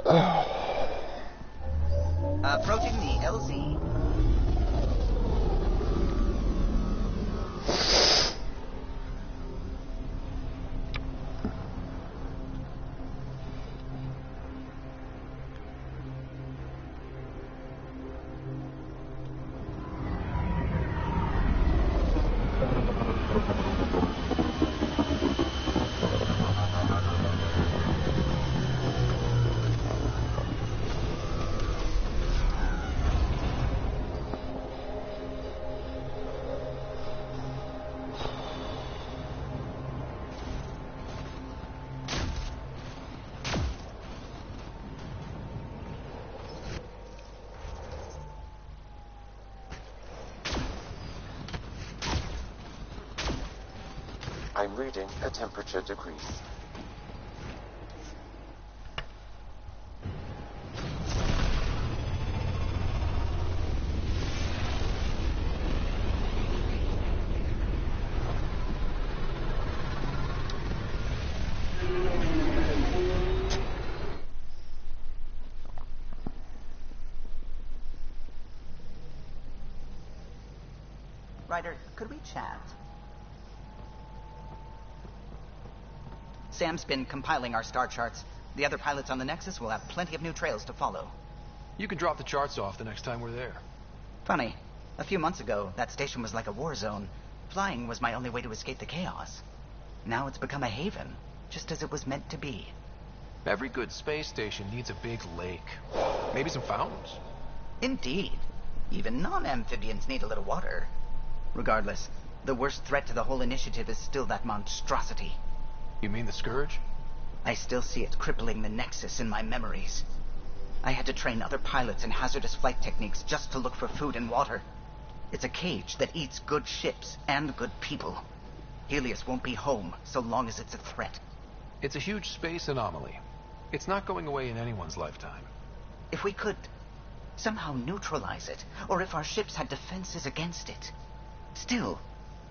Approaching the LZ. I'm reading a temperature decrease. Ryder, could we chat? Sam's been compiling our star charts. The other pilots on the Nexus will have plenty of new trails to follow. You can drop the charts off the next time we're there. Funny, a few months ago, that station was like a war zone. Flying was my only way to escape the chaos. Now it's become a haven, just as it was meant to be. Every good space station needs a big lake. Maybe some fountains. Indeed. Even non-amphibians need a little water. Regardless, the worst threat to the whole initiative is still that monstrosity. You mean the Scourge? I still see it crippling the Nexus in my memories. I had to train other pilots in hazardous flight techniques just to look for food and water. It's a cage that eats good ships and good people. Helios won't be home so long as it's a threat. It's a huge space anomaly. It's not going away in anyone's lifetime. If we could somehow neutralize it, or if our ships had defenses against it. Still,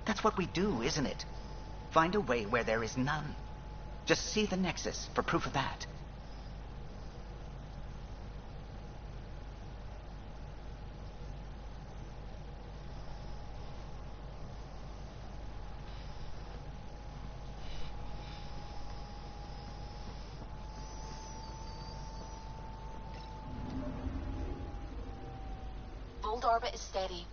that's what we do, isn't it? Find a way where there is none. Just see the Nexus for proof of that. Bold orbit is steady.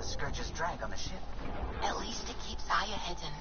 Scourge's drag on the ship. At least it keeps Aya hidden.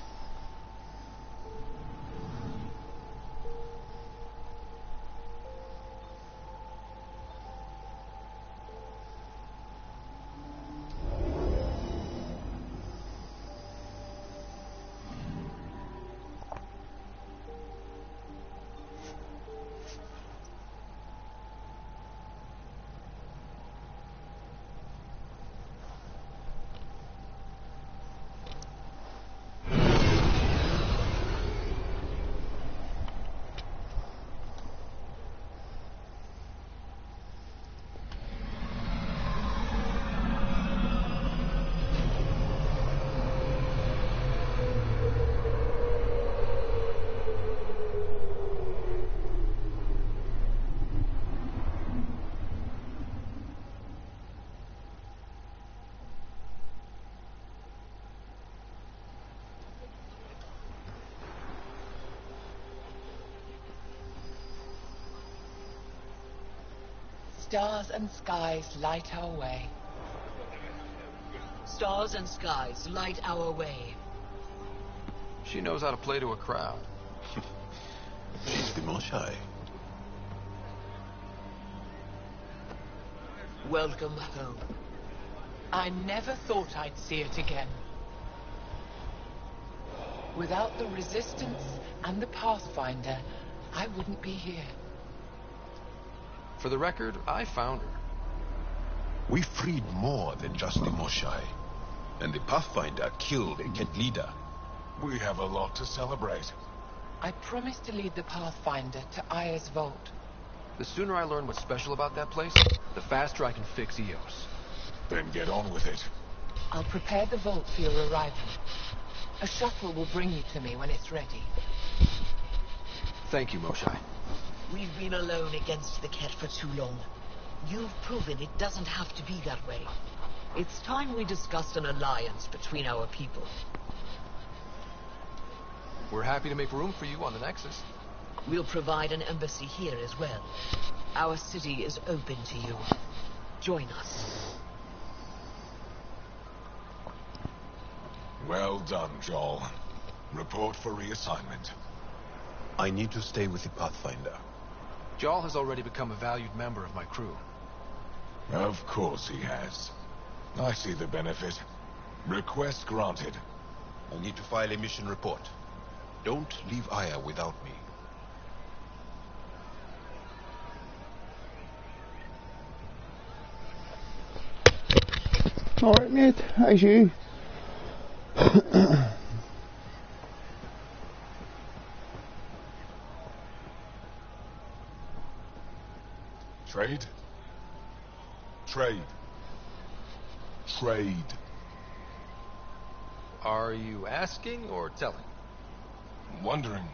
Stars and skies light our way. Stars and skies light our way. She knows how to play to a crowd. She's the most shy. Welcome home. I never thought I'd see it again. Without the Resistance and the Pathfinder, I wouldn't be here. For the record, I found her. We freed more than just the Moshai. And the Pathfinder killed a Kett leader. We have a lot to celebrate. I promised to lead the Pathfinder to Aya's vault. The sooner I learn what's special about that place, the faster I can fix Eos. Then get on with it. I'll prepare the vault for your arrival. A shuttle will bring you to me when it's ready. Thank you, Moshai. We've been alone against the Kett for too long. You've proven it doesn't have to be that way. It's time we discussed an alliance between our people. We're happy to make room for you on the Nexus. We'll provide an embassy here as well. Our city is open to you. Join us. Well done, Joel. Report for reassignment. I need to stay with the Pathfinder. Jarl has already become a valued member of my crew. Of course he has. I see the benefit. Request granted. I need to file a mission report. Don't leave Aya without me. Alright, mate. How's you? Trade? Trade. Trade. Are you asking or telling? Wondering,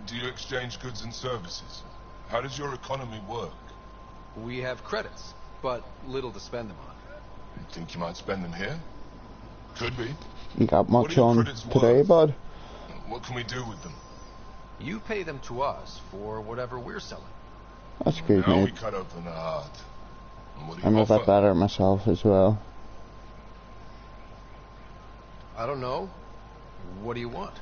do you exchange goods and services? How does your economy work? We have credits, but little to spend them on. You think you might spend them here? Could be. You got What much are your on credits today, worth? bud? What can we do with them? You pay them to us for whatever we're selling. That's good, Now we mate. cut open the heart. And what do you I'm a offer? bit better myself as well. I don't know. What do you want?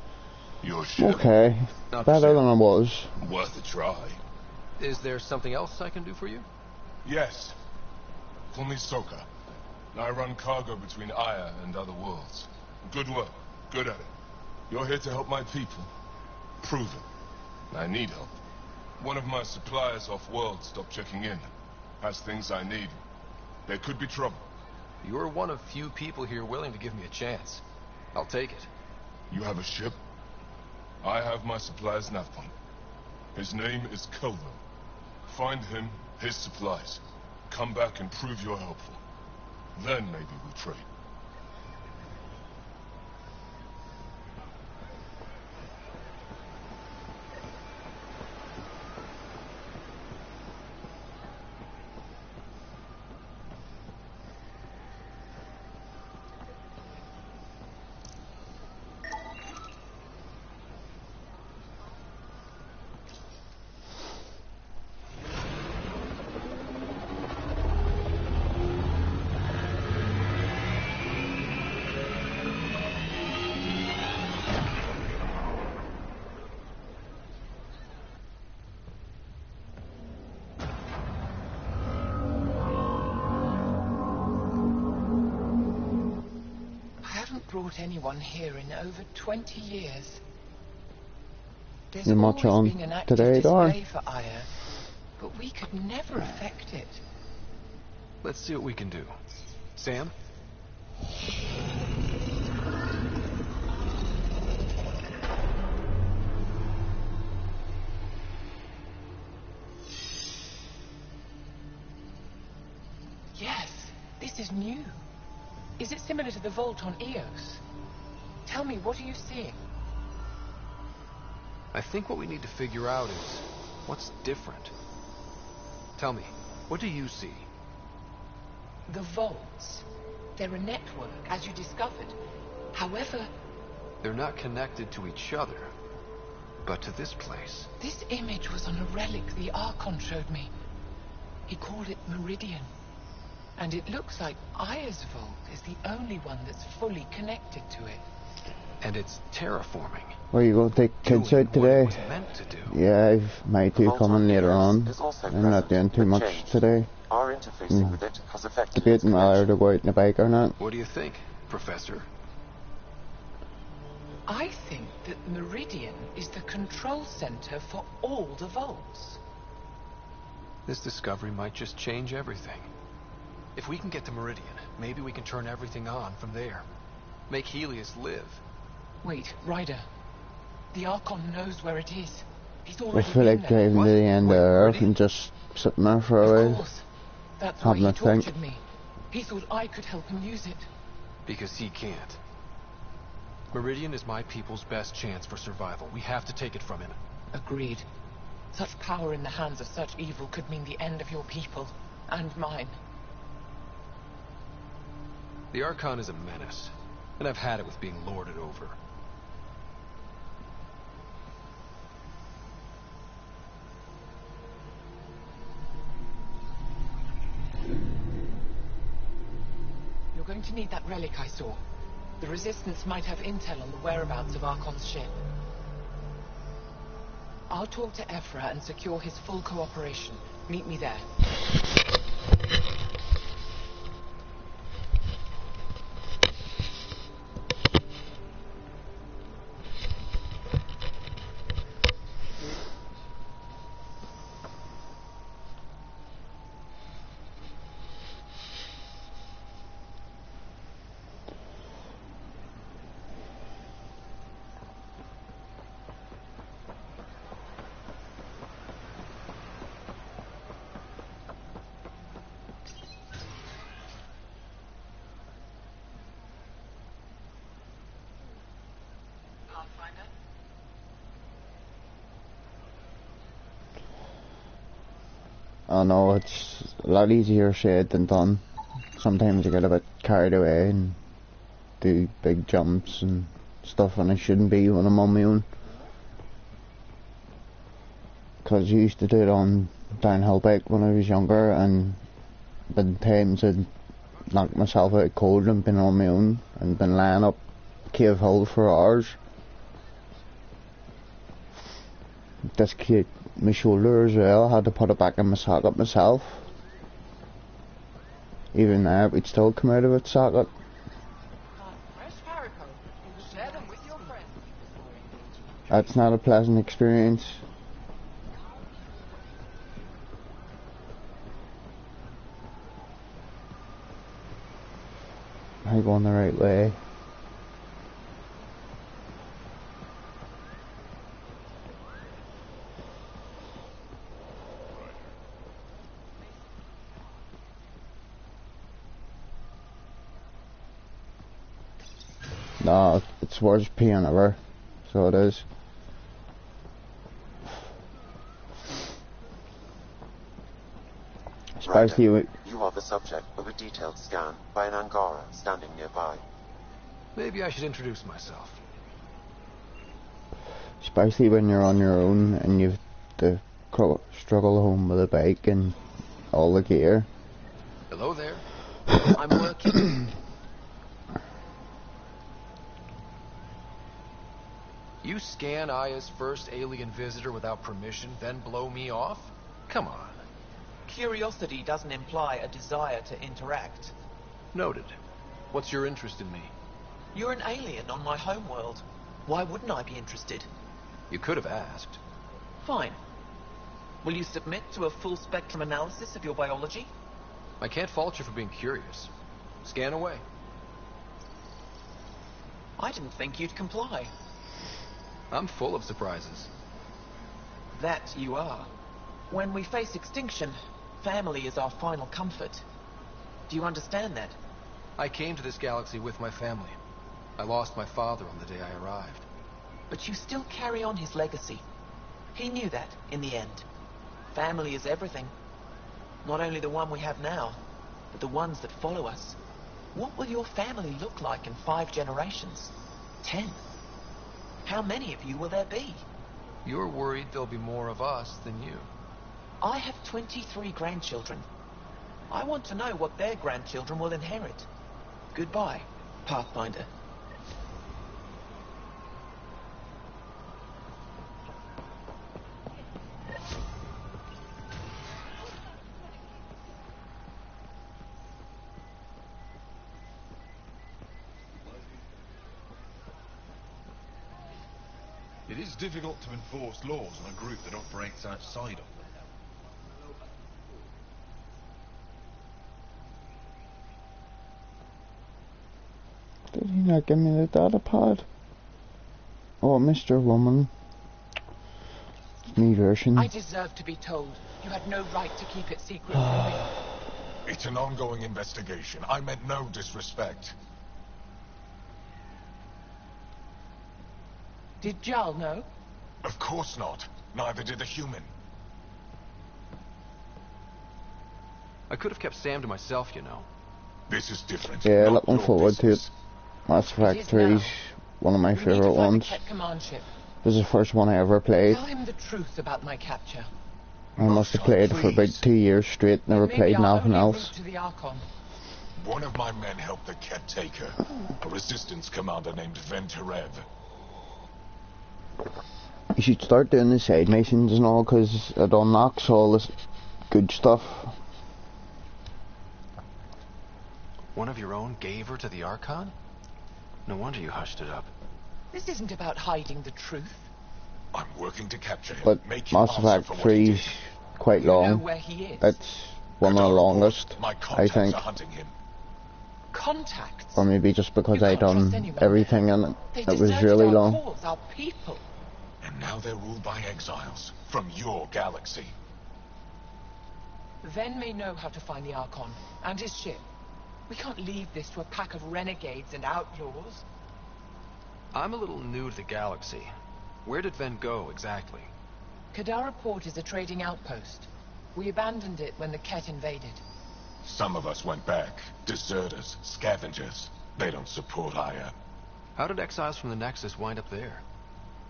Your ship. Okay. Not for Better sale. than I was. Worth a try. Is there something else I can do for you? Yes. Call me Soka. I run cargo between Aya and other worlds. Good work. Good at it. You're here to help my people. Prove it. I need help. One of my suppliers off-world stopped checking in. Has things I need. There could be trouble. You're one of few people here willing to give me a chance. I'll take it. You have a ship? I have my supplier's nav point. His name is Kelvin. Find him, his supplies. Come back and prove you're helpful. Then maybe we trade. Brought anyone here in over 20 years. There's You much always on been an active today, Dar? display for Aya, but we could never affect it. Let's see what we can do. Sam? Yes, this is new. Is it similar to the vault on Eos? Tell me, what are you seeing? I think what we need to figure out is what's different. Tell me, what do you see? The vaults. They're a network, as you discovered. However, They're not connected to each other, but to this place. this image was on a relic the Archon showed me. He called it Meridian. And it looks like Aya's vault is the only one that's fully connected to it. And it's terraforming. Where you going to take kids Doing out today? what it was meant to do. Yeah, I've my two vault coming on later Eos on. is also I'm not doing present, too but much changed. today. Our interfacing with it has affected its Debating whether to connection. go out in the bike or not. What do you think, Professor? I think that Meridian is the control center for all the vaults. This discovery might just change everything. If we can get to Meridian, maybe we can turn everything on from there. Make Helios live. Wait, Ryder. The Archon knows where it is. He's I already feel been like there. driving to the end of Wait, Earth really? and just sitting there for a Of while. course. That's why Having he a think. tortured me. He thought I could help him use it. Because he can't. Meridian is my people's best chance for survival. We have to take it from him. Agreed. Such power in the hands of such evil could mean the end of your people. And mine. The Archon is a menace, and I've had it with being lorded over. You're going to need that relic I saw. The Resistance might have intel on the whereabouts of Archon's ship. I'll talk to Ephra and secure his full cooperation. Meet me there. I know it's a lot easier said than done. Sometimes I get a bit carried away and do big jumps and stuff when I shouldn't be when I'm on my own. Because I used to do it on downhill bike when I was younger, and been times I'd knocked myself out cold and been on my own and been lying up Cave Hill for hours. Dislocated my shoulder as well, had to put it back in my socket myself. Even now, we'd still come out of its socket. That's not a pleasant experience. Am I going the right way? No, it's worst peeing ever, so it is. Especially with, You are the subject of a detailed scan by an Angara standing nearby. Maybe I should introduce myself. especially when you're on your own and you've to struggle home with a bike and all the gear. Hello there. I'm working. You scan Aya's first alien visitor without permission, then blow me off? Come on. Curiosity doesn't imply a desire to interact. Noted. What's your interest in me? You're an alien on my homeworld. Why wouldn't I be interested? You could have asked. Fine. Will you submit to a full spectrum analysis of your biology? I can't fault you for being curious. Scan away. I didn't think you'd comply. I'm full of surprises. That you are. When we face extinction, family is our final comfort. Do you understand that? I came to this galaxy with my family. I lost my father on the day I arrived. But you still carry on his legacy. He knew that, in the end. Family is everything. Not only the one we have now, but the ones that follow us. What will your family look like in 5 generations? 10? How many of you will there be? You're worried there'll be more of us than you. I have 23 grandchildren. I want to know what their grandchildren will inherit. Goodbye, Pathfinder. It is difficult to enforce laws on a group that operates outside of them. Did he not give me the data pad? Oh, Mr. Woman. New version. I deserve to be told. You had no right to keep it secret from me. It's an ongoing investigation. I meant no disrespect. Did Jarl know? Of course not. Neither did the human. I could have kept Sam to myself, you know. This is different. Yeah, not looking your forward to it. business. Mass Effect is 3 is now. one of my We need to favourite find the ones. Ket command ship. This is the first one I ever played. Tell him the truth about my capture. I must have played it for about 2 years straight, never Maybe played our nothing only else. route to the Archon. One of my men helped the caretaker, a resistance commander named Venturev. You should start doing the side missions and all, because it unlocks all this good stuff. One of your own gave her to the Archon? No wonder you hushed it up. This isn't about hiding the truth. I'm working to capture him. But Make him Mass answer Effect for what 3 he is did. quite You know long. where he is. It's one of the longest, My I contacts think. are hunting him. Contacts. Or maybe just because You I can't trust done anyone everything in it. They It was deserted really our long. cause, our people. And now they're ruled by exiles from your galaxy. Ven may know how to find the Archon and his ship. We can't leave this to a pack of renegades and outlaws. I'm a little new to the galaxy. Where did Ven go, exactly? Kadara Port is a trading outpost. We abandoned it when the Ket invaded. Some of us went back. Deserters, scavengers. They don't support Aya. How did exiles from the Nexus wind up there?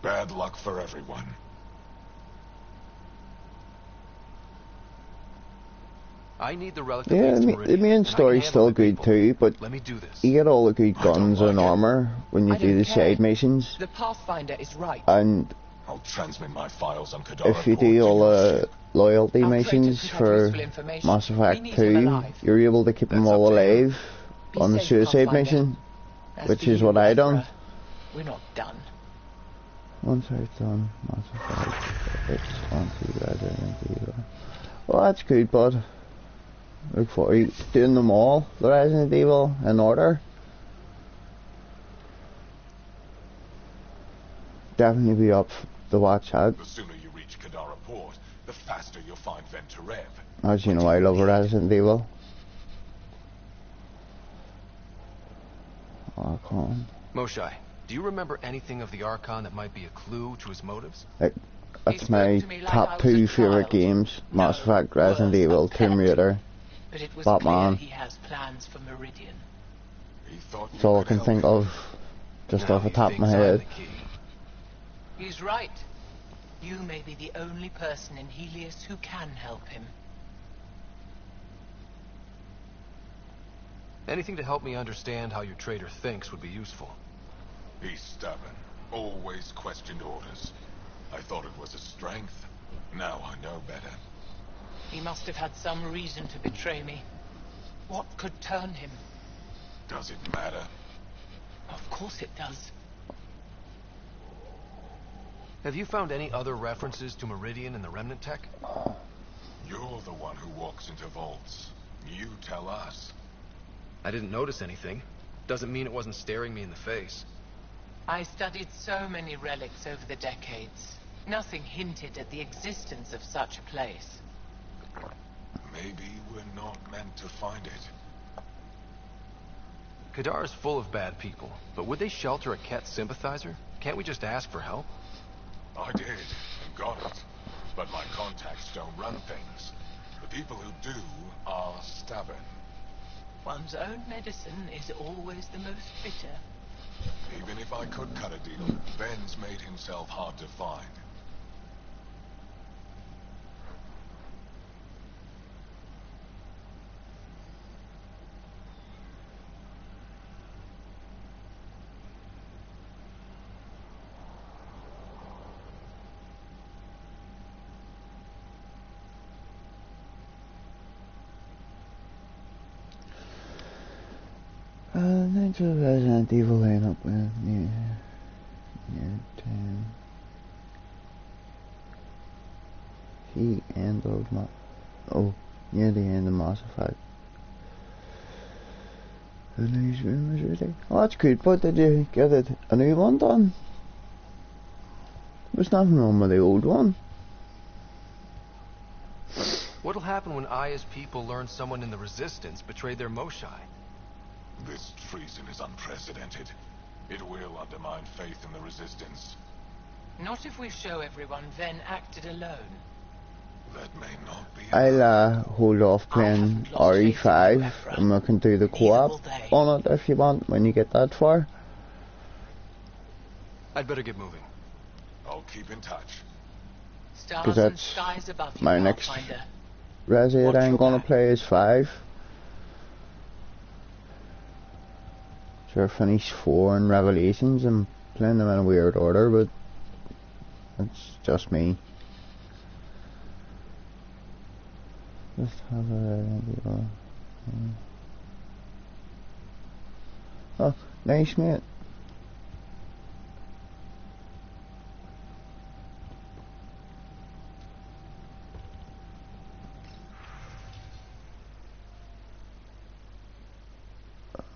Bad luck for everyone. I need the relic Yeah, of the main story's still good too, but let me do this. you get all the good I don't guns like and it. armour when you I do don't the care. side missions. The Pathfinder is right. And I'll transmit my files on Kadara if you Port do to all your the ship. loyalty Our missions traitors could have for useful information. Mass We Effect need 2, them alive. you're able to keep them That's all up to you. alive Be on the safe, suicide Pathfinder. mission, As which for is you, what I Ezra, done. We're not done. Once I've done Mass Effect, it's on to Resident Evil. Well, that's good, bud. Look for you doing them all, the Resident Evil, in order. Definitely be up to watch that. The sooner you reach Kadara Port, the faster you'll find Venturev. As you know, I love Resident Evil. Archon. Moshai, do you remember anything of the Archon that might be a clue to his motives? That's spoke my to me like I top was 2 a favourite child. games. Mass No Effect, Resident words Evil, of Tomb pet. Raider. But it was Batman. clear he has plans for Meridian. He thought That's all I could can help think him. of, just Now off the he top of my thinks I'm head. the key. He's right. You may be the only person in Helios who can help him. Anything to help me understand how your traitor thinks would be useful. He's stubborn. Always questioned orders. I thought it was a strength. Now I know better. He must have had some reason to betray me. What could turn him? Does it matter? Of course it does. Have you found any other references to Meridian in the Remnant tech? You're the one who walks into vaults. You tell us. I didn't notice anything. Doesn't mean it wasn't staring me in the face. I studied so many relics over the decades. Nothing hinted at the existence of such a place. Maybe we're not meant to find it. Kadara's full of bad people, but would they shelter a Ket sympathizer? Can't we just ask for help? I did, and got it. But my contacts don't run things. The people who do are stubborn. One's own medicine is always the most bitter. Even if I could cut a deal, Ben's made himself hard to find. Thanks for Resident Evil lineup with new 10. He ended near the end of Mass Effect. The newsroom is ready. Oh, that's good, but did you get a new one done? There's nothing wrong with the old one. What'll happen when Aya's people learn someone in the Resistance betrayed their Moshai? This treason is unprecedented. It will undermine faith in the Resistance. Not if we show everyone Ven acted alone. That may not be. I'll hold off playing RE5 and we can do the co-op on it if you want when you get that far. I'd better get moving. I'll keep in touch. Because that's my next Resi that I'm gonna play is 5. So I finished 4 in Revelations. I'm playing them in a weird order, but that's just me. Just have a oh, nice mate.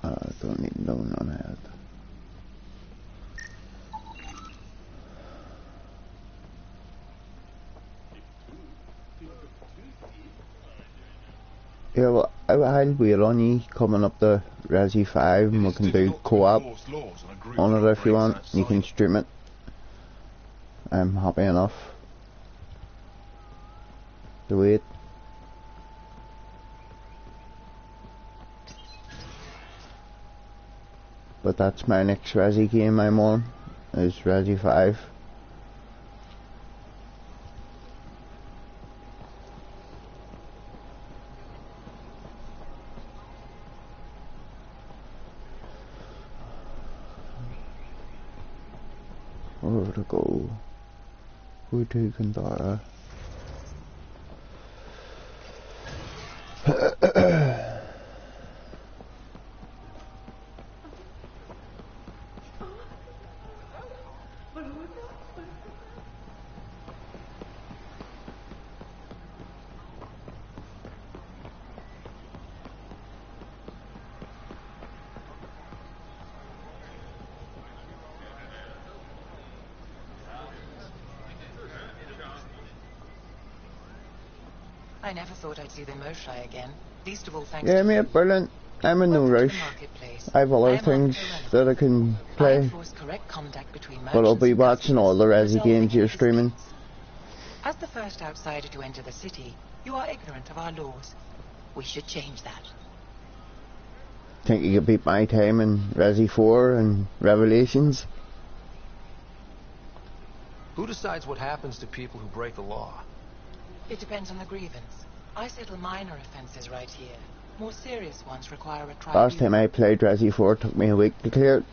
I don't need no on that. Yeah, well, I'll wait on you coming up to Resi 5 and we can do co-op on it if you want. You can stream it. I'm happy enough to wait. But that's my next Resi game I'm on, is Resi 5. Where to go? Who to Kandara? I never thought I'd see the Moshai again. Least of all thanks Yeah, to mate, brilliant. I'm in no rush. I have other things that I can play. But I'll be watching all the Resi games you're streaming. As the first outsider to enter the city, you are ignorant of our laws. We should change that. Think you could beat my time in Resi 4 and Revelations? Who decides what happens to people who break the law? It depends on the grievance. I settle minor offences right here. More serious ones require a trial. Last time I played Resi 4 took me a week to clear it.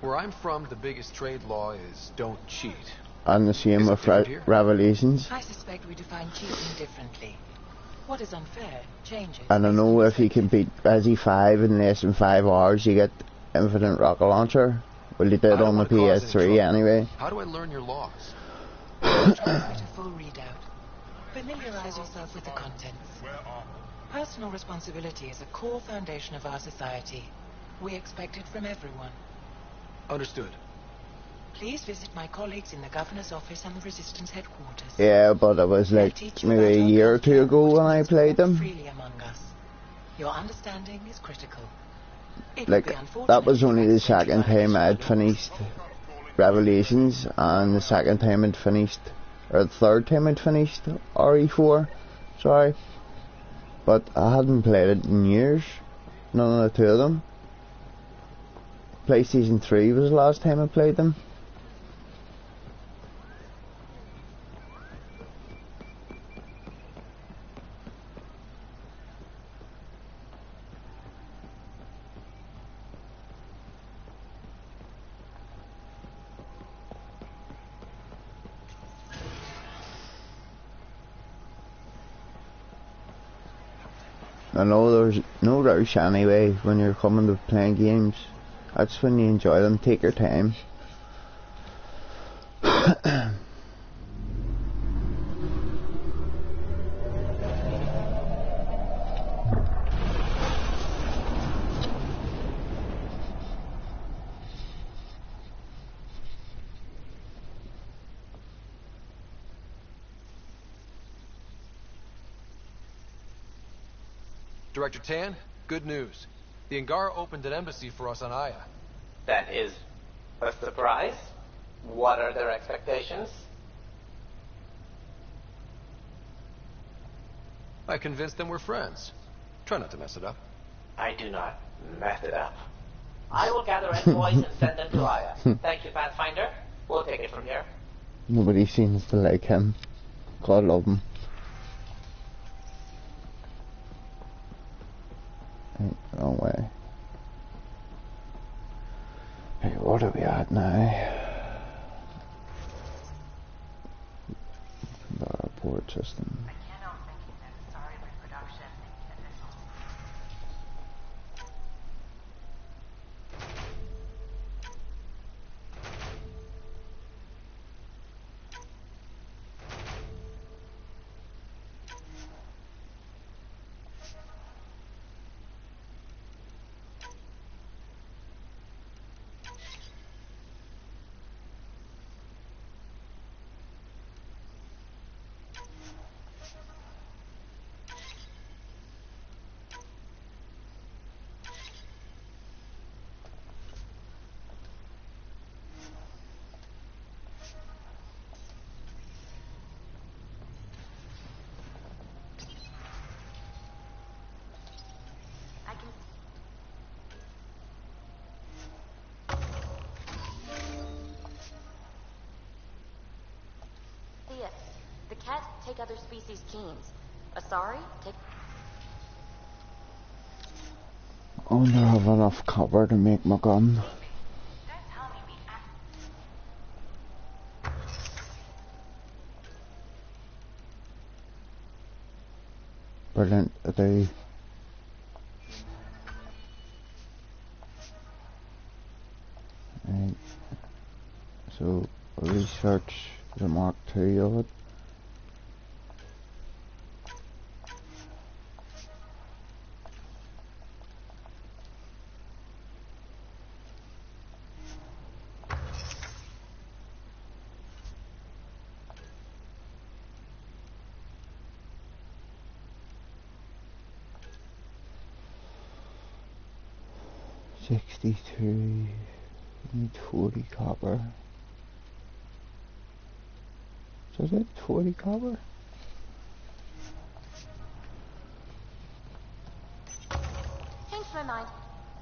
Where I'm from, the biggest trade law is don't cheat. And the same with Revelations. I suspect we define cheating differently. What is unfair changes. And I know if you can beat Resi 5 in less than 5 hours, you get infinite rocket launcher. Well, you did on the PS3 anyway. How do I learn your laws? Try to get a full readout. Familiarize yourself with the contents. Personal responsibility is a core foundation of our society. We expect it from everyone. Understood. Please visit my colleagues in the Governor's office and the Resistance headquarters. Yeah, but it was like maybe a year or 2 ago when I played them. Freely among us. Your understanding is critical. Like, that was only the second time I'd finished Revelations, and the second time I'd finished, or the third time I'd finished RE4, sorry. But I hadn't played it in years, none of the 2 of them. PlayStation 3 was the last time I played them. I know there's no rush anyway when you're coming to playing games. That's when you enjoy them. Take your time. Director Tan, good news. The Angara opened an embassy for us on Aya. That is a surprise. What are their expectations? I convinced them we're friends. Try not to mess it up. I do not mess it up. I will gather envoys and send them to Aya. Thank you, Pathfinder. We'll take it from here. Nobody seems to like him. God love him. Right, wrong way. Hey, what are we at now? The report system. The cat take other species' genes. Asari take... I wonder if I have enough copper to make my gun. Brilliant, I do. Right. So, research the Mark II of it. $63, need 40 copper. So is it 40 copper? Changed my mind.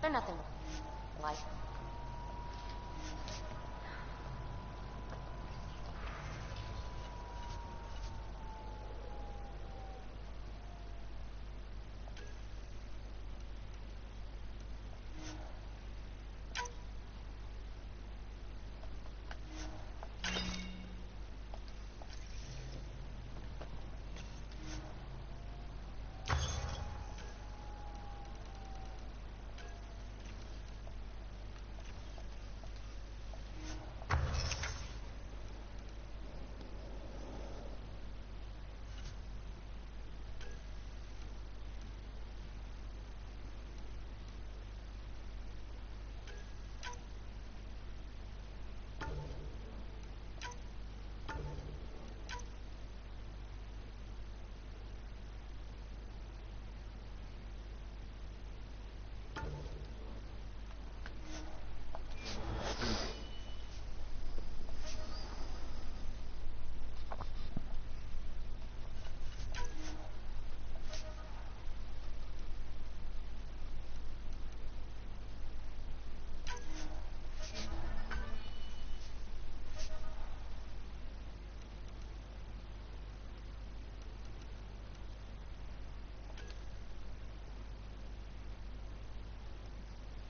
They're nothing like...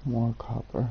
More copper.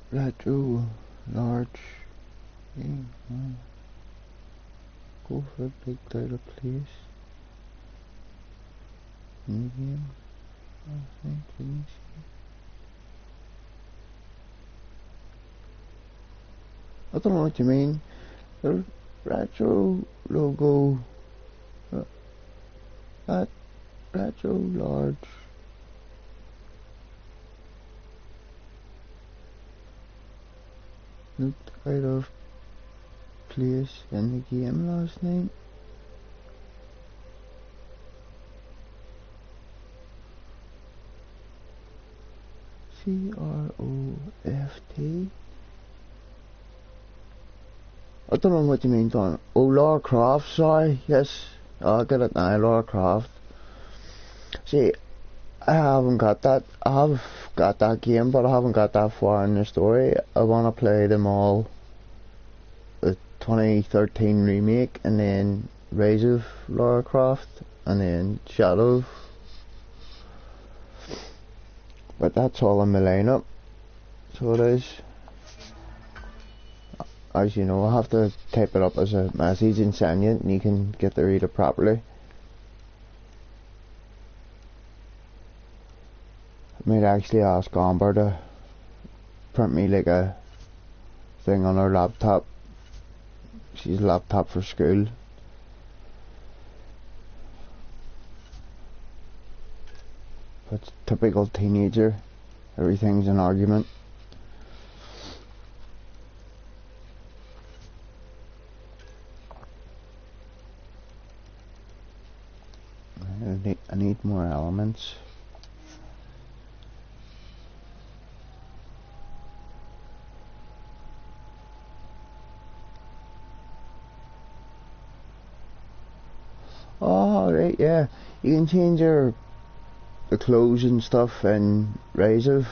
Retro large go for a big title please. in the game. Oh, thank goodness. I don't know what you mean. The retro logo. That retro large. Looked out of place in the game last night. CROFT. I don't know what you mean, Don. Oh, Lara Croft, sorry. Yes, I get it now, Lara Croft. See, I haven't got that. I have got that game, but I haven't got that far in the story. I want to play them all. The 2013 remake, and then Rise of Lara Croft, and then Shadow. But that's all in my lineup. So it is. As you know, I have to type it up as a message and send you, and you can get to read it properly. I might actually ask Amber to print me like a thing on her laptop. She's a laptop for school. But typical teenager, everything's an argument. I need more elements. Oh, right, yeah. You can change the clothes and stuff in Rise of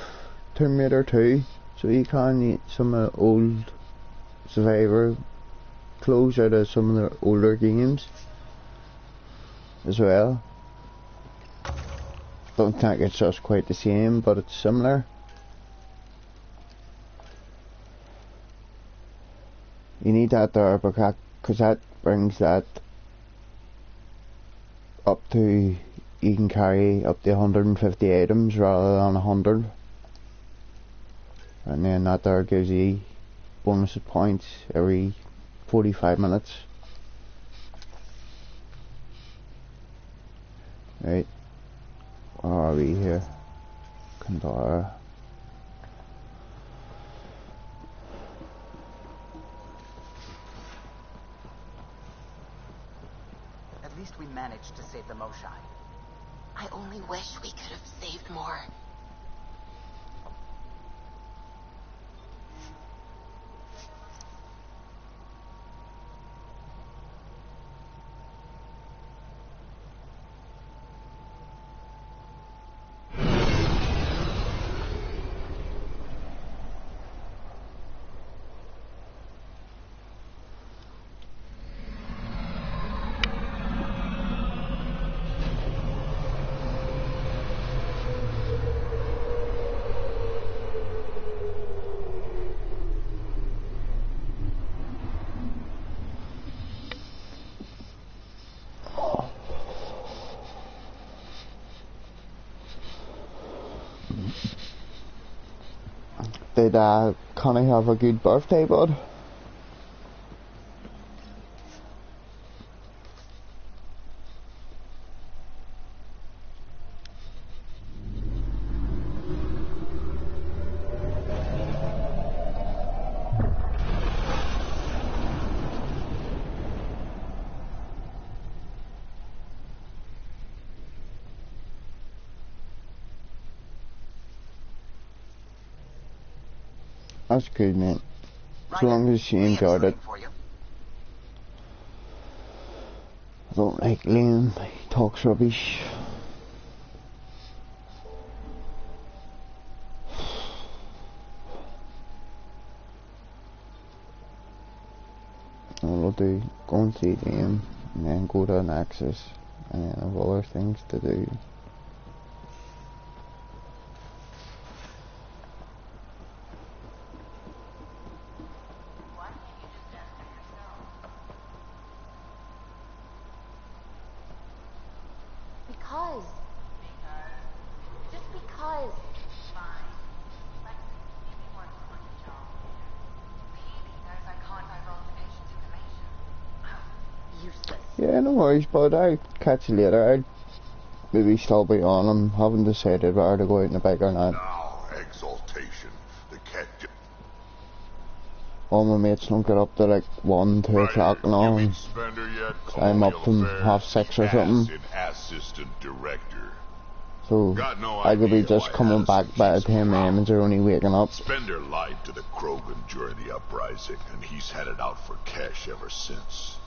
Tomb Raider 2. So you can eat some old Survivor clothes out of some of the older games as well. Don't think it's just quite the same, but it's similar. You need that there because that brings that up to, you can carry up to 150 items rather than 100. And then that there gives you bonus points every 45 minutes. Right. Where are we here? Kandara. At least we managed to save the Moshai. I only wish we could have saved more. Did Connie have a good birthday, bud? That's good, mate. As long as she enjoyed it. I don't like Liam, he talks rubbish. All I'll do, go and see Liam, and then go to an Axis, and then have other things to do. Because Yeah, no worries, bud. I'll catch you later. I'll maybe still be on. I haven't decided whether to go out in the bike or not. Now, exaltation. The cat... All my mates don't get up to like 1, 2 o'clock and all. You meet Spender yet? I'm up from half 6 or something. An assistant director. So no I could be idea just why coming back by the time my ends are only waking up. Spender lied to the Krogan during the uprising, and he's headed out for cash ever since.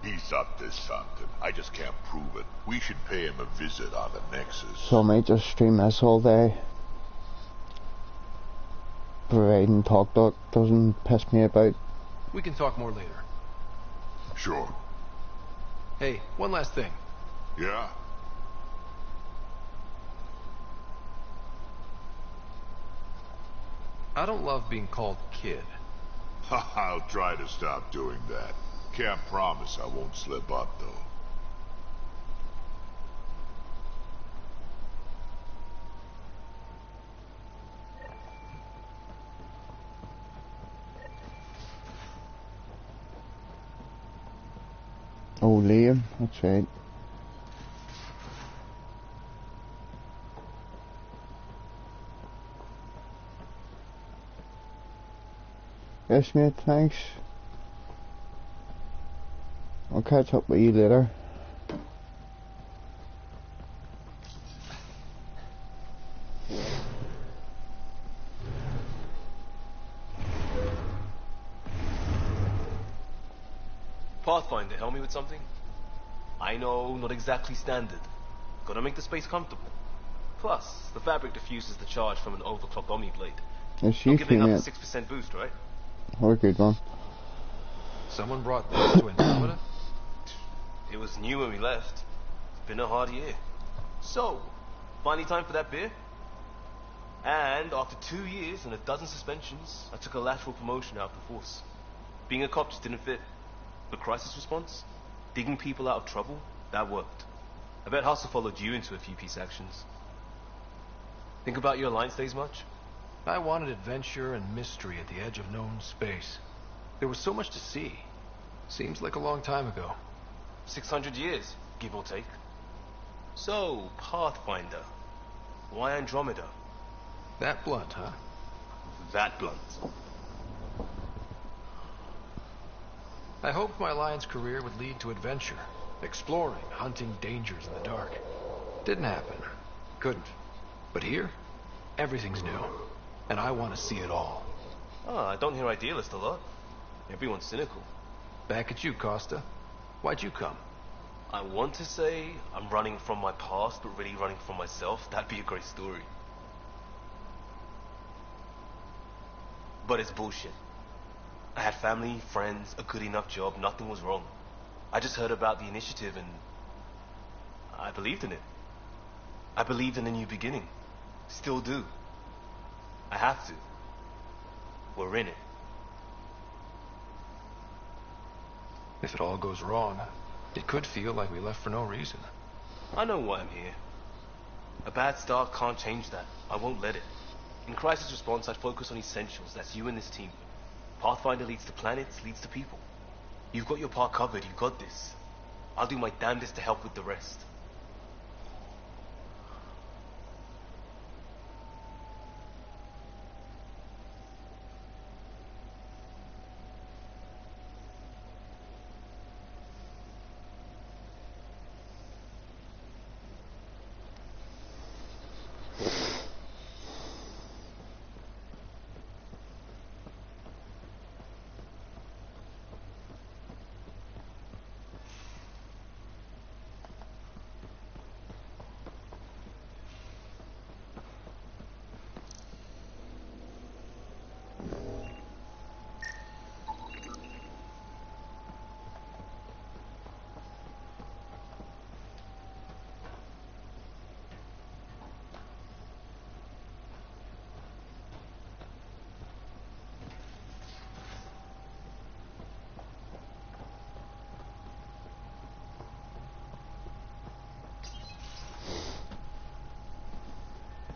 He's up to something. I just can't prove it. We should pay him a visit on the Nexus. So I might just stream this all day. Providing Talk doesn't piss me about. We can talk more later. Sure. Hey, one last thing. Yeah? I don't love being called kid. I'll try to stop doing that. Can't promise I won't slip up, though. Oh, Liam, that's right. Yes, mate, thanks. I'll catch up with you later. Pathfinder, help me with something? I know, not exactly standard. Gotta make the space comfortable. Plus, the fabric diffuses the charge from an overclocked Omni blade. Yes, I'm giving up a 6% boost, right? We're good, man. Someone brought this to Andromeda? It was new when we left. It's been a hard year. So, finally time for that beer? And after 2 years and a dozen suspensions, I took a lateral promotion out of the force. Being a cop just didn't fit. But crisis response? Digging people out of trouble? That worked. I bet Hustle followed you into a few peace actions. Think about your Alliance days much? I wanted adventure and mystery at the edge of known space. There was so much to see. Seems like a long time ago. 600 years, give or take. So, Pathfinder. Why Andromeda? That blunt, huh? That blunt. I hoped my Alliance career would lead to adventure. Exploring, hunting dangers in the dark. Didn't happen. Couldn't. But here, everything's new. And I want to see it all. Ah, I don't hear idealist a lot. Everyone's cynical. Back at you, Costa. Why'd you come? I want to say I'm running from my past, but really running from myself. That'd be a great story. But it's bullshit. I had family, friends, a good enough job, nothing was wrong. I just heard about the initiative and I believed in it. I believed in a new beginning. Still do. I have to. We're in it. If it all goes wrong, it could feel like we left for no reason. I know why I'm here. A bad start can't change that. I won't let it. In crisis response, I'd focus on essentials. That's you and this team. Pathfinder leads to planets, leads to people. You've got your part covered. You got this. I'll do my damnedest to help with the rest.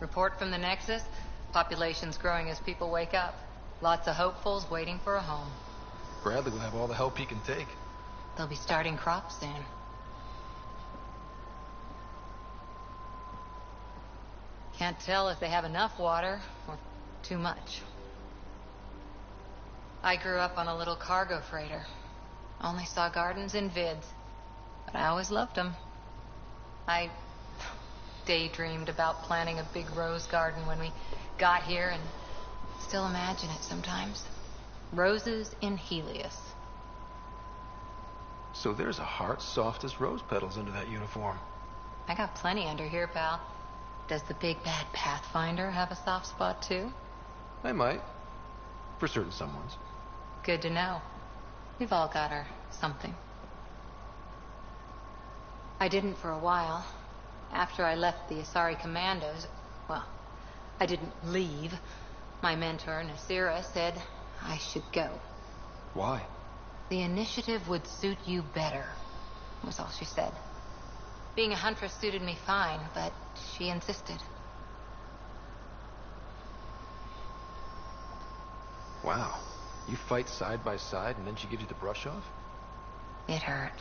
Report from the Nexus. Population's growing as people wake up. Lots of hopefuls waiting for a home. Bradley will have all the help he can take. They'll be starting crops soon. Can't tell if they have enough water or too much. I grew up on a little cargo freighter. Only saw gardens in vids, but I always loved them. I daydreamed about planting a big rose garden when we got here and still imagine it sometimes. Roses in Helios. So there's a heart soft as rose petals under that uniform. I got plenty under here, pal. Does the big bad Pathfinder have a soft spot too? I might. For certain someones. Good to know. We've all got our something. I didn't for a while. After I left the Asari Commandos, well, I didn't leave. My mentor, Nasira, said I should go. Why? The initiative would suit you better, was all she said. Being a huntress suited me fine, but she insisted. Wow. You fight side by side and then she gives you the brush off? It hurt.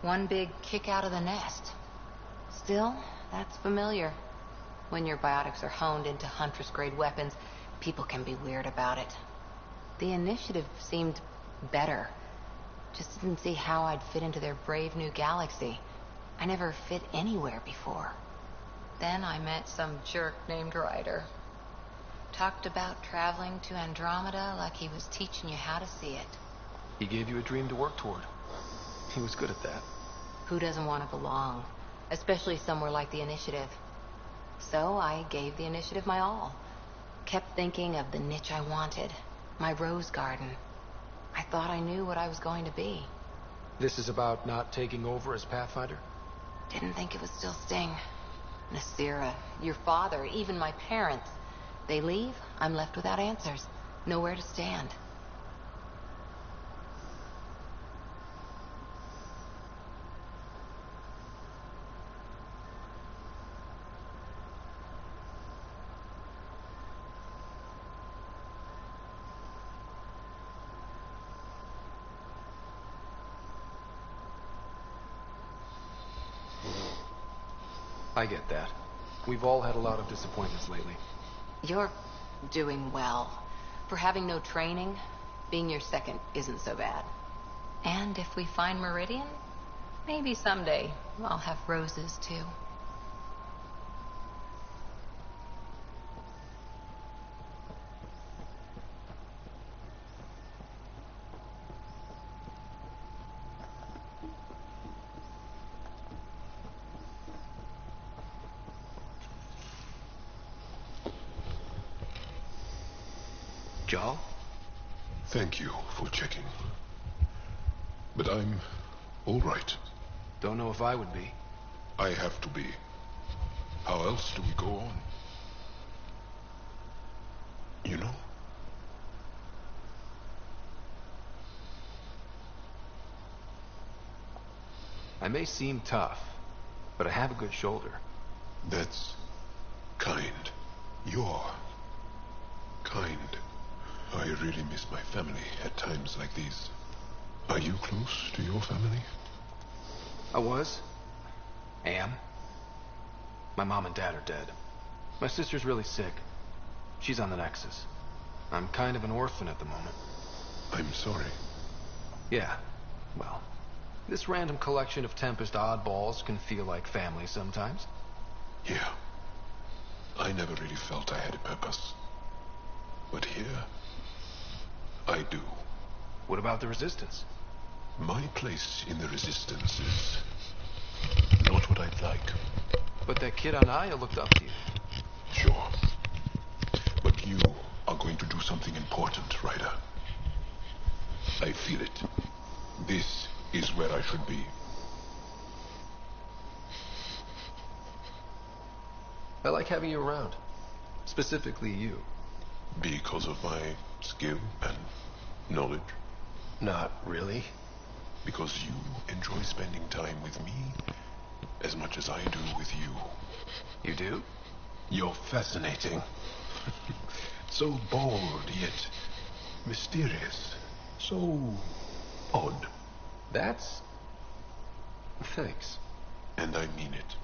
One big kick out of the nest. Still, that's familiar. When your biotics are honed into Huntress-grade weapons, people can be weird about it. The initiative seemed better. Just didn't see how I'd fit into their brave new galaxy. I never fit anywhere before. Then I met some jerk named Ryder. Talked about traveling to Andromeda like he was teaching you how to see it. He gave you a dream to work toward. He was good at that. Who doesn't want to belong? Especially somewhere like the Initiative. So I gave the Initiative my all. Kept thinking of the niche I wanted. My rose garden. I thought I knew what I was going to be. This is about not taking over as Pathfinder? Didn't think it would still sting. Nasira, your father, even my parents. They leave, I'm left without answers. Nowhere to stand. I get that. We've all had a lot of disappointments lately. You're doing well. For having no training, being your second isn't so bad. And if we find Meridian, maybe someday I'll have roses too. Jal? Thank you for checking. But I'm all right. Don't know if I would be. I have to be. How else do we go on? You know? I may seem tough, but I have a good shoulder. That's kind. You're kind. I really miss my family at times like these. Are you close to your family? I was. Am. My mom and dad are dead. My sister's really sick. She's on the Nexus. I'm kind of an orphan at the moment. I'm sorry. Yeah. Well, this random collection of Tempest oddballs can feel like family sometimes. Yeah. I never really felt I had a purpose. But here, I do. What about the Resistance? My place in the Resistance is not what I'd like. But that kid on Aya looked up to you. Sure. But you are going to do something important, Ryder. I feel it. This is where I should be. I like having you around. Specifically you. Because of my skill and knowledge? Not really. Because you enjoy spending time with me as much as I do with you. You do? You're fascinating. So bold, yet mysterious. So odd. That's... Thanks. And I mean it.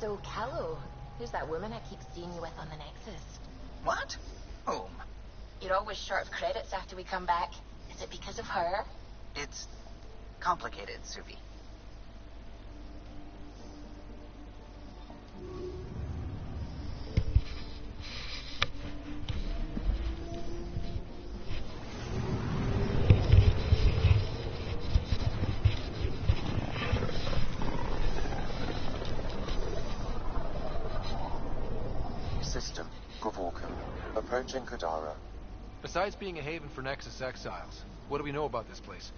So, Callow, who's that woman I keep seeing you with on the Nexus? What? Whom? You're always short of credits after we come back. Is it because of her? It's complicated, Suvi. System, Gavorka. Approaching Kadara. Besides being a haven for Nexus exiles, what do we know about this place?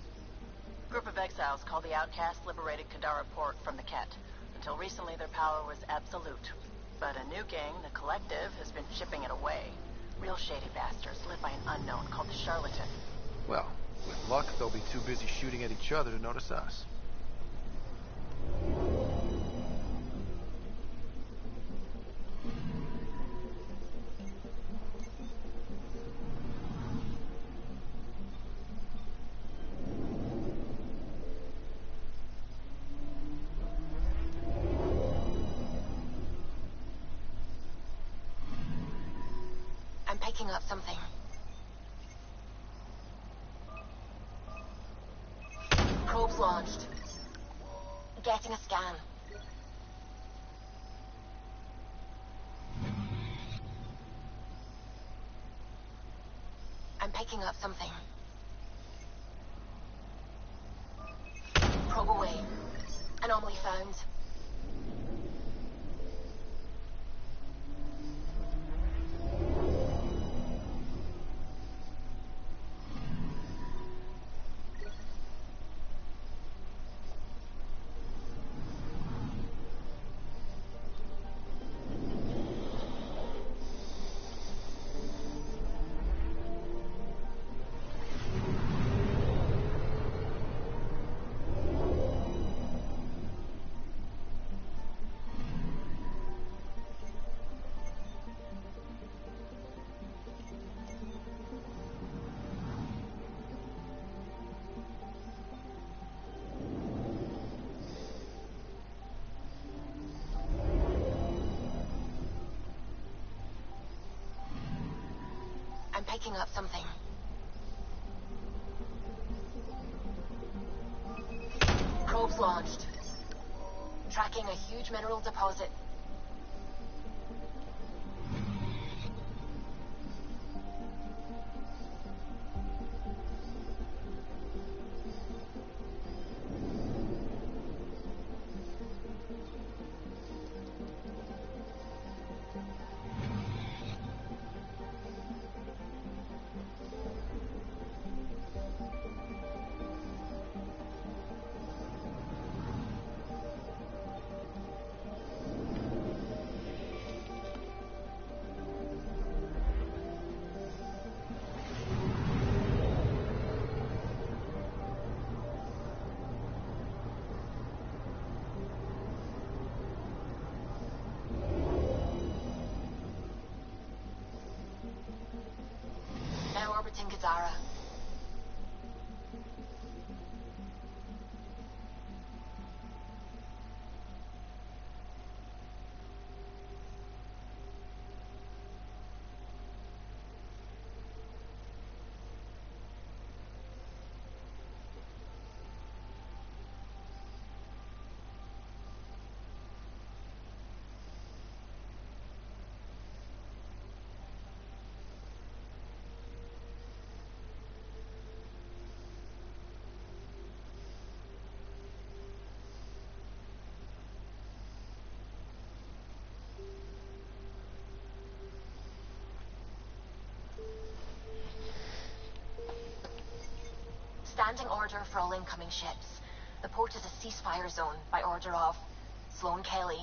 Group of exiles called the Outcasts liberated Kadara Port from the Ket. Until recently, their power was absolute. But a new gang, the Collective, has been chipping it away. Real shady bastards led by an unknown called the Charlatan. Well, with luck, they'll be too busy shooting at each other to notice us. I'm picking up something. Probes launched. Getting a scan. I'm picking up something. Probe away. Anomaly found. I'm picking up something. Probes launched. Tracking a huge mineral deposit. Now orbiting Kadara. Standing order for all incoming ships. The port is a ceasefire zone by order of Sloane Kelly.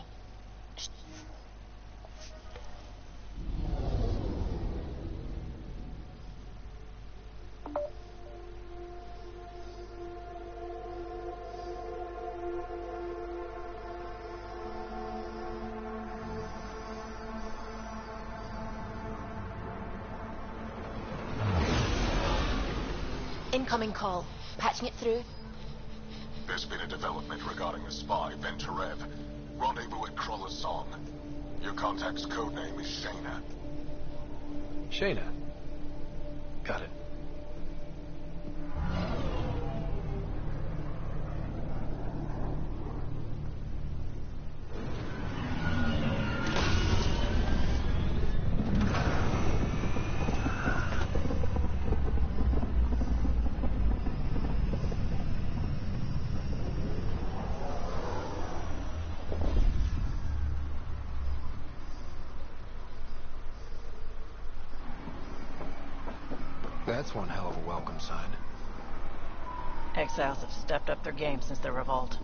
Incoming call. Patching it through. There's been a development regarding the spy, Venturev. Rendezvous at Crawler's Song. Your contact's codename is Shayna. Shayna. Got it. That's one hell of a welcome sign. Exiles have stepped up their game since the revolt.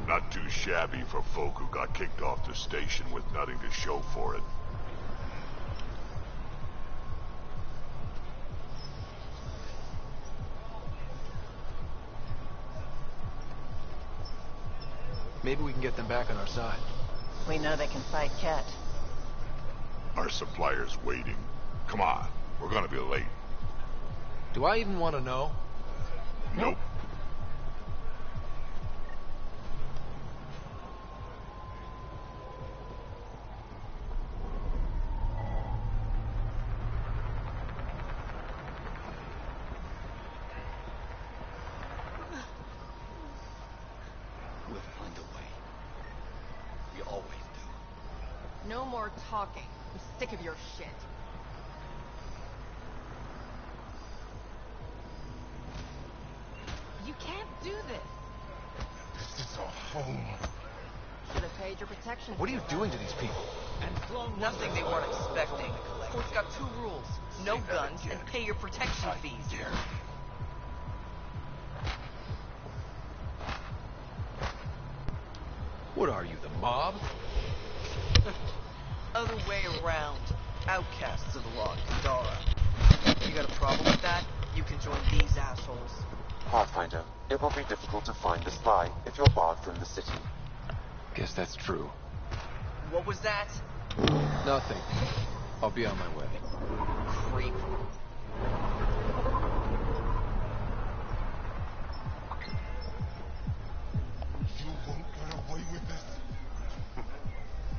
Not too shabby for folk who got kicked off the station with nothing to show for it. Maybe we can get them back on our side. We know they can fight Ket. Our supplier's waiting. Come on, we're gonna be late. Do I even want to know? Nope. We'll find a way. We always do. No more talking. I'm sick of your shit. You can't do this. This is our home. Should have paid your protection. What are you doing to these people? Nothing they weren't expecting. Court's got two rules. No guns and pay your protection fees. What are you, the mob? Other way around. Outcasts of the law, Kadara. You got a problem with that? You can join these assholes. Pathfinder, it will be difficult to find the spy if you're barred from the city. Guess that's true. What was that? Nothing. I'll be on my way. Creep. You won't get away with this.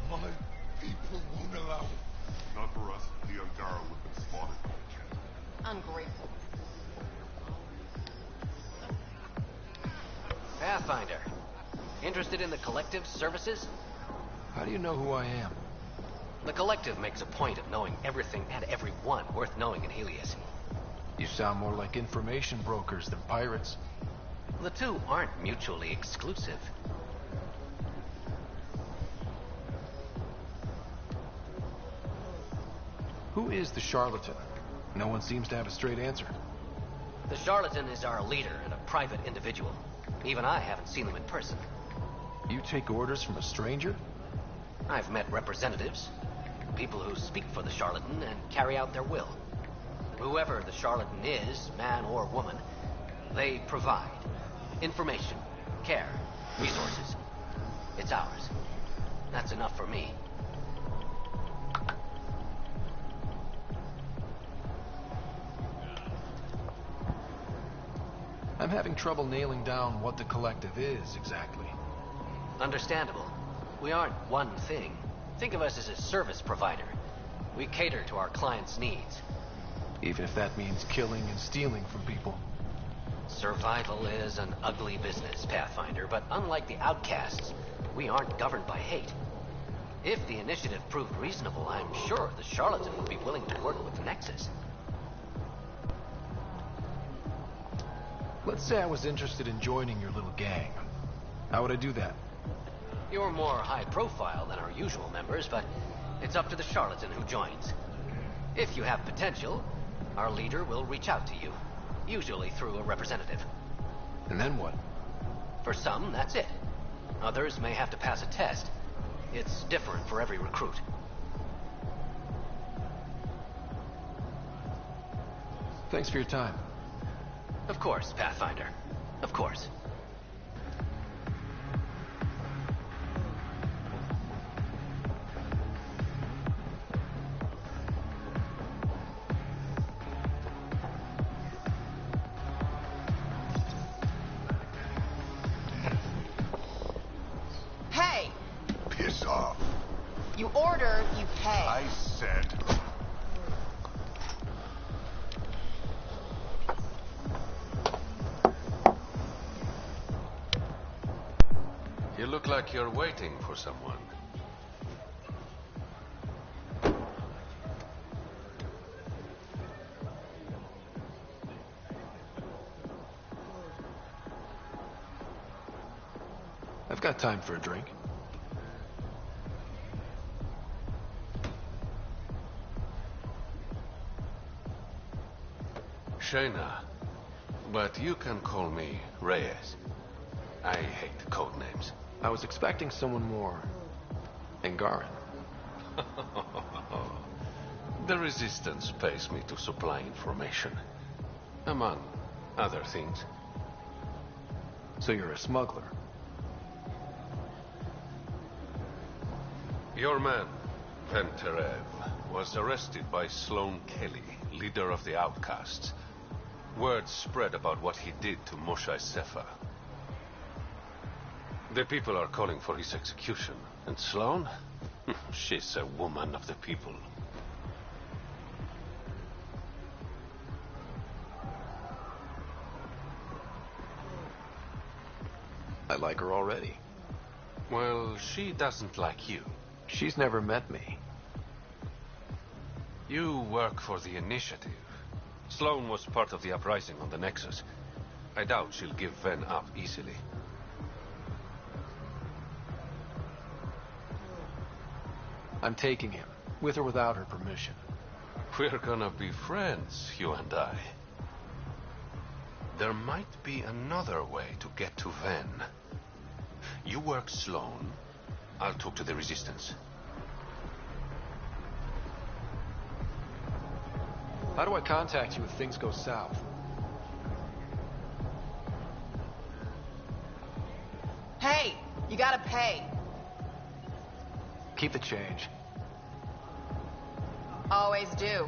My people won't allow it. Not for us. The Angara would have been spotted. Ungrateful. Pathfinder. Interested in the Collective's services? How do you know who I am? The Collective makes a point of knowing everything and everyone worth knowing in Helios. You sound more like information brokers than pirates. The two aren't mutually exclusive. Who is the charlatan? No one seems to have a straight answer. The charlatan is our leader and a private individual. Even I haven't seen him in person. You take orders from a stranger? I've met representatives. People who speak for the charlatan and carry out their will. Whoever the charlatan is, man or woman, they provide information, care, resources. It's ours. That's enough for me. I'm having trouble nailing down what the Collective is, exactly. Understandable. We aren't one thing. Think of us as a service provider. We cater to our clients' needs. Even if that means killing and stealing from people. Survival is an ugly business, Pathfinder, but unlike the outcasts, we aren't governed by hate. If the initiative proved reasonable, I'm sure the charlatan would be willing to work with the Nexus. Let's say I was interested in joining your little gang. How would I do that? You're more high profile than our usual members, but it's up to the charlatan who joins. If you have potential, our leader will reach out to you, usually through a representative. And then what? For some, that's it. Others may have to pass a test. It's different for every recruit. Thanks for your time. Of course, Pathfinder. Of course. look like you're waiting for someone. I've got time for a drink. Shayna, but you can call me Reyes. I hate code names. I was expecting someone more Angaran. The Resistance pays me to supply information, among other things. So you're a smuggler? Your man, Penterev, was arrested by Sloane Kelly, leader of the Outcasts. Word spread about what he did to Moshe Sefa. The people are calling for his execution. And Sloane? She's a woman of the people. I like her already. Well, she doesn't like you. She's never met me. You work for the Initiative. Sloane was part of the uprising on the Nexus. I doubt she'll give Ven up easily. I'm taking him, with or without her permission. We're gonna be friends, you and I. There might be another way to get to Ven. You work Sloane. I'll talk to the Resistance. How do I contact you if things go south? Hey, you gotta pay. Keep the change. Always do.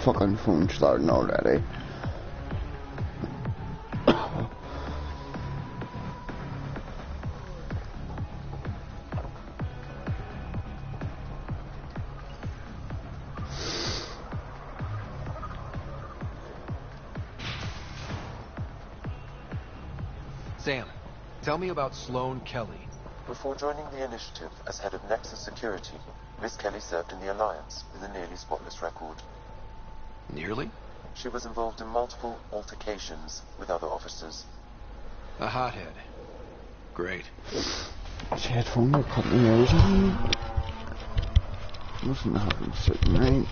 Fucking phone starting already. Sam, tell me about Sloane Kelly. Before joining the Initiative as head of Nexus Security, Miss Kelly served in the Alliance with a nearly spotless record. Nearly? She was involved in multiple altercations with other officers. A hothead. Great. His headphone will cut my ears out. Wasn't having sitting right.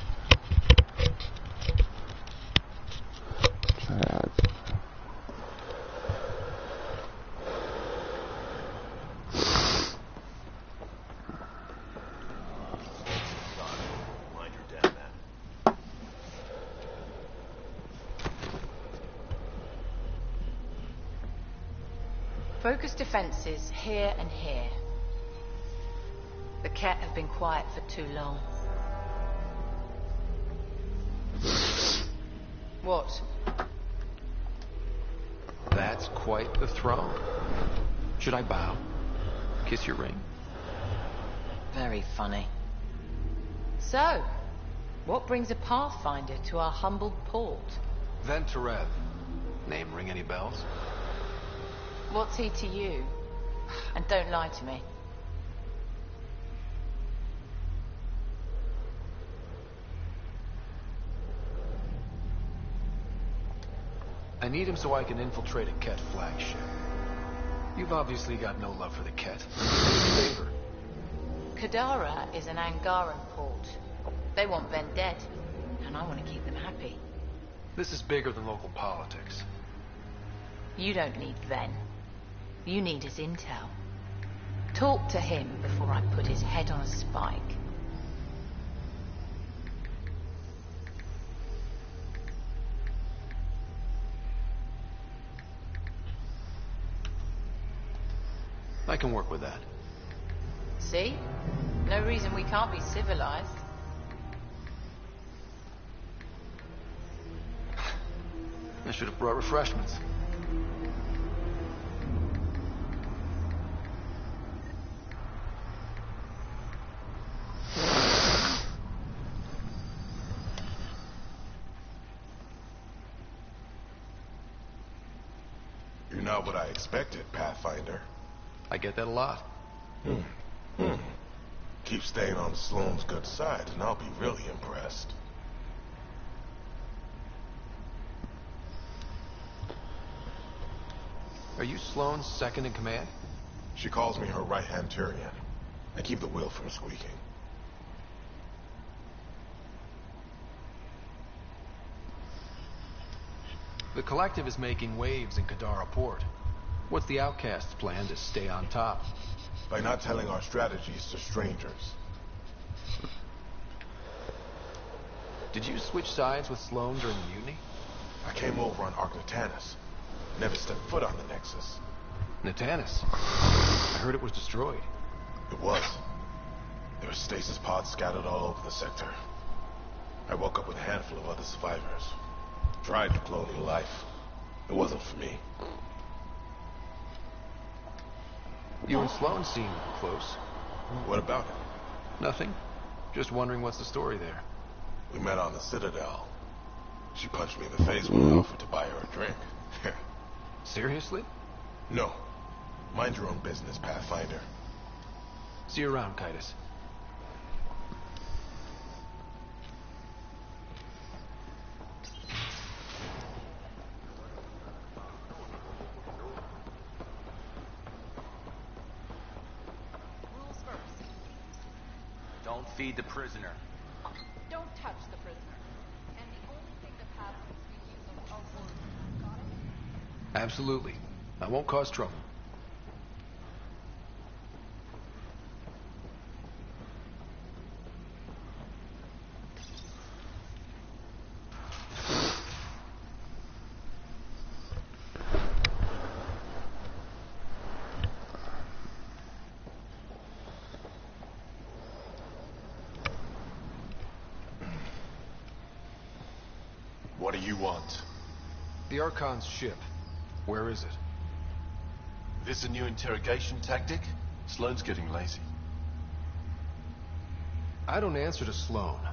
Try that. Focus defenses here and here. The Ket have been quiet for too long. What? That's quite the throne. Should I bow? Kiss your ring? Very funny. So, what brings a Pathfinder to our humble port? Venturev. Name ring any bells? What's he to you? And don't lie to me. I need him so I can infiltrate a Ket flagship. You've obviously got no love for the Ket. Favor. Kadara is an Angaran port. They want Ven dead, and I want to keep them happy. This is bigger than local politics. You don't need Ven. You need his intel. Talk to him before I put his head on a spike. I can work with that. See? No reason we can't be civilized. I should have brought refreshments. You're not what I expected, Pathfinder. I get that a lot. Keep staying on Sloane's good side, and I'll be really impressed. Are you Sloane's second in command? She calls me her right-hand Tyrion. I keep the wheel from squeaking. The Collective is making waves in Kadara Port. What's the Outcast's plan to stay on top? By not telling our strategies to strangers. Did you switch sides with Sloane during the mutiny? I came over on Arcnatanus. Never stepped foot on the Nexus. Natanus. I heard it was destroyed. It was. There were stasis pods scattered all over the sector. I woke up with a handful of other survivors. Tried the colonial life. It wasn't for me. You and Sloane seem close. What about it? Nothing. Just wondering what's the story there. We met on the Citadel. She punched me in the face when I offered to buy her a drink. Seriously? No. Mind your own business, Pathfinder. See you around, Kitus. Rules first. Don't feed the prisoner. Don't touch the prisoner. And the only thing the pathways we use are words. Got it? Absolutely. I won't cause trouble. What do you want? The Archon's ship. Where is it? This a new interrogation tactic? Sloane's getting lazy. I don't answer to Sloane.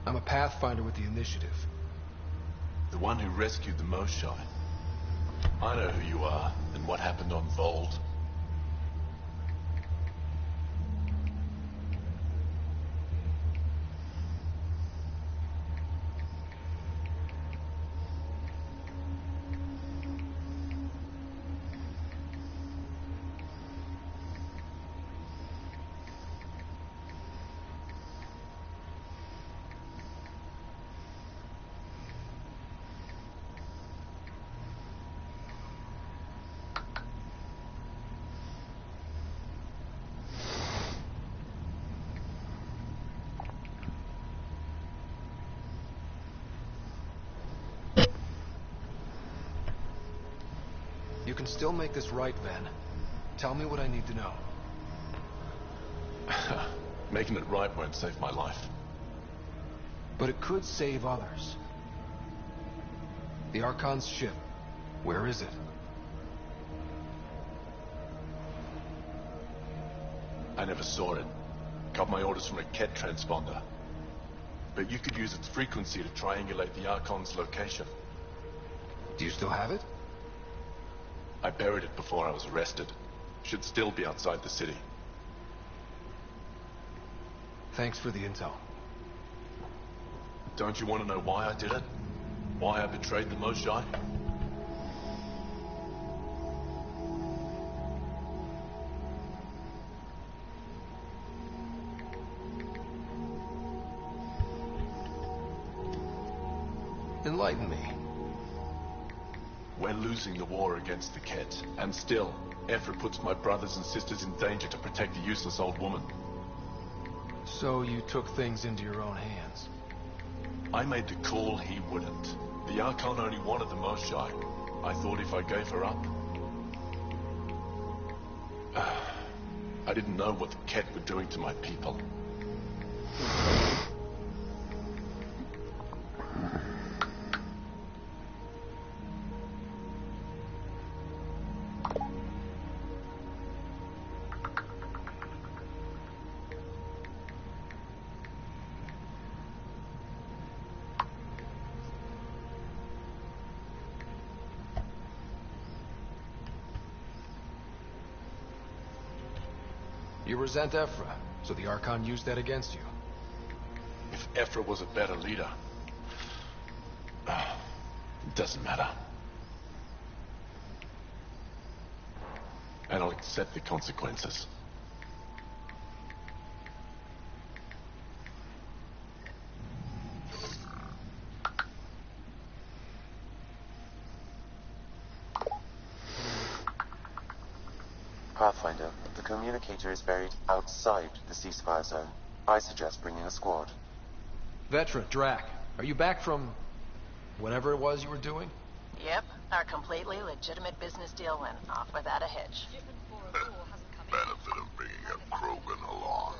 I'm a Pathfinder with the initiative. The one who rescued the Moshai. I know who you are, and what happened on Vold. You can still make this right, Ven. Tell me what I need to know. Making it right won't save my life. But it could save others. The Archon's ship. Where is it? I never saw it. Got my orders from a Ket transponder. But you could use its frequency to triangulate the Archon's location. Do you still have it? I buried it before I was arrested. Should still be outside the city. Thanks for the intel. Don't you want to know why I did it? Why I betrayed the Moshae? Enlighten me. We're losing the war against the Ket, and still, Ephra puts my brothers and sisters in danger to protect a useless old woman. So you took things into your own hands. I made the call, he wouldn't. The Archon only wanted the Moshae. I thought if I gave her up... I didn't know what the Ket were doing to my people. You resent Ephra, so the Archon used that against you. If Ephra was a better leader... it doesn't matter. And I'll accept the consequences. Pathfinder, the communicator is buried outside the ceasefire zone. I suggest bringing a squad. Vetra, Drac, are you back from... whatever it was you were doing? Yep, our completely legitimate business deal went off without a hitch. Benefit of bringing a Krogan along.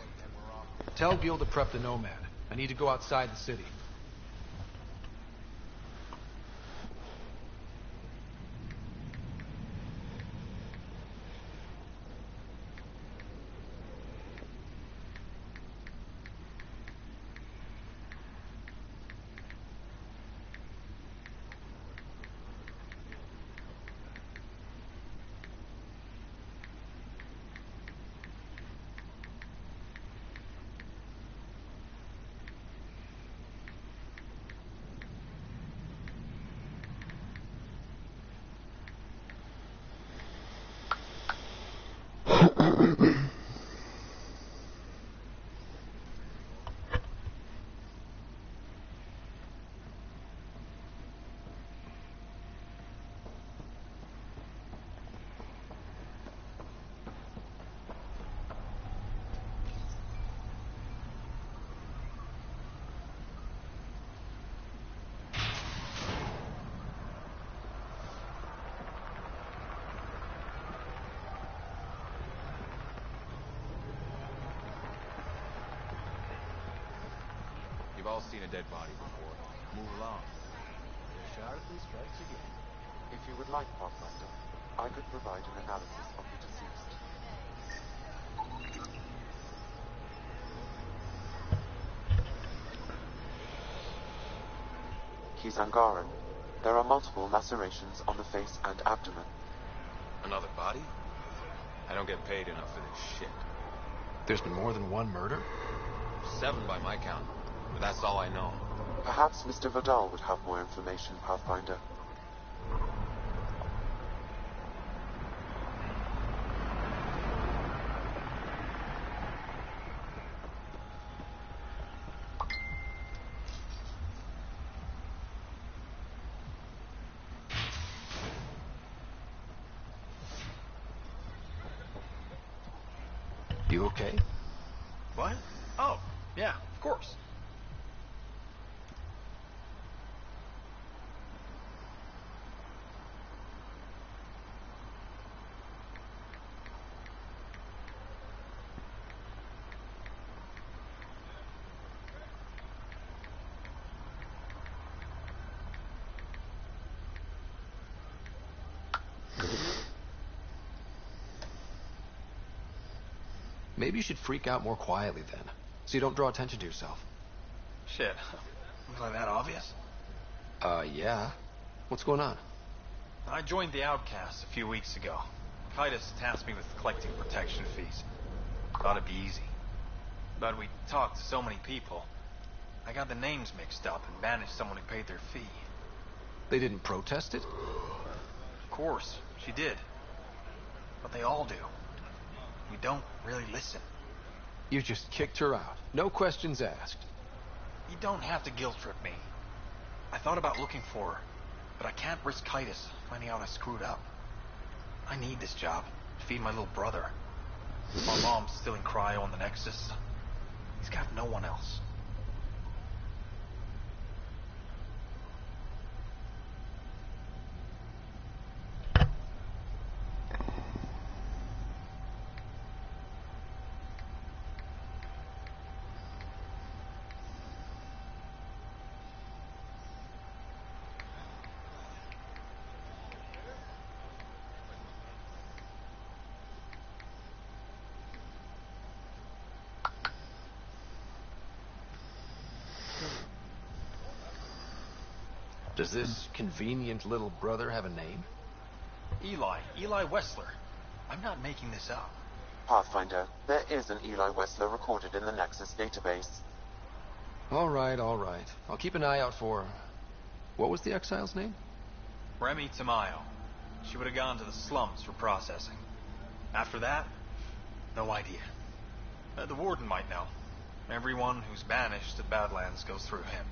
Tell Gil to prep the Nomad. I need to go outside the city. You've all seen a dead body before. Move along. The charlatan strikes again. If you would like, Pathfinder, I could provide an analysis of the deceased. He's Angaran. There are multiple lacerations on the face and abdomen. Another body? I don't get paid enough for this shit. There's been more than one murder? 7 by my count. But that's all I know. Perhaps Mr. Vidal would have more information, Pathfinder. You okay? What? Oh, yeah, of course. Maybe you should freak out more quietly then, so you don't draw attention to yourself. Shit. Was I that obvious? Yeah. What's going on? I joined the Outcasts a few weeks ago. Titus tasked me with collecting protection fees. Thought it'd be easy. But we talked to so many people. I got the names mixed up and banished someone who paid their fee. They didn't protest it? Of course, she did. But they all do. We don't really listen. You just kicked her out. No questions asked. You don't have to guilt trip me. I thought about looking for her, but I can't risk Titus finding out I screwed up. I need this job to feed my little brother. My mom's still in cryo on the Nexus. He's got no one else. Does this convenient little brother have a name? Eli Wessler. I'm not making this up. Pathfinder, there is an Eli Wessler recorded in the Nexus database. All right. I'll keep an eye out for her. What was the exile's name? Remy Tamayo. She would have gone to the slums for processing. After that, no idea. The warden might know. Everyone who's banished to Badlands goes through him.